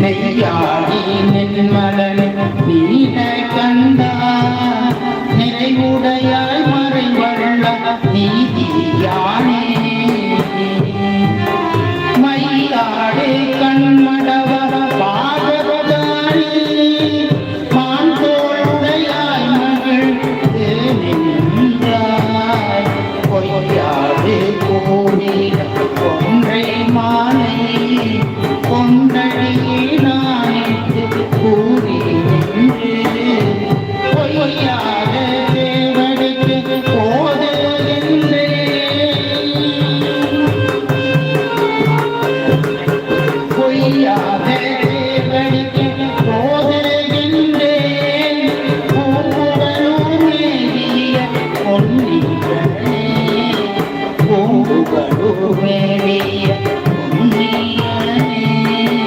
நெய்யாடி நென்மலன் நீல கண்டா நிறைவுடையாய் மறைவள்ள நீதியானே மையாடு கண்மடவ பாகவதானே மான் தோளுடையாய் மகள் நின்றாய் பொய்யாது கோடிட ஒன்றை மாலை கொண்டடியினாயிட்டு கூறி நின்று பொய்யாத தேவடிக்கு போதென்றே பொய்யா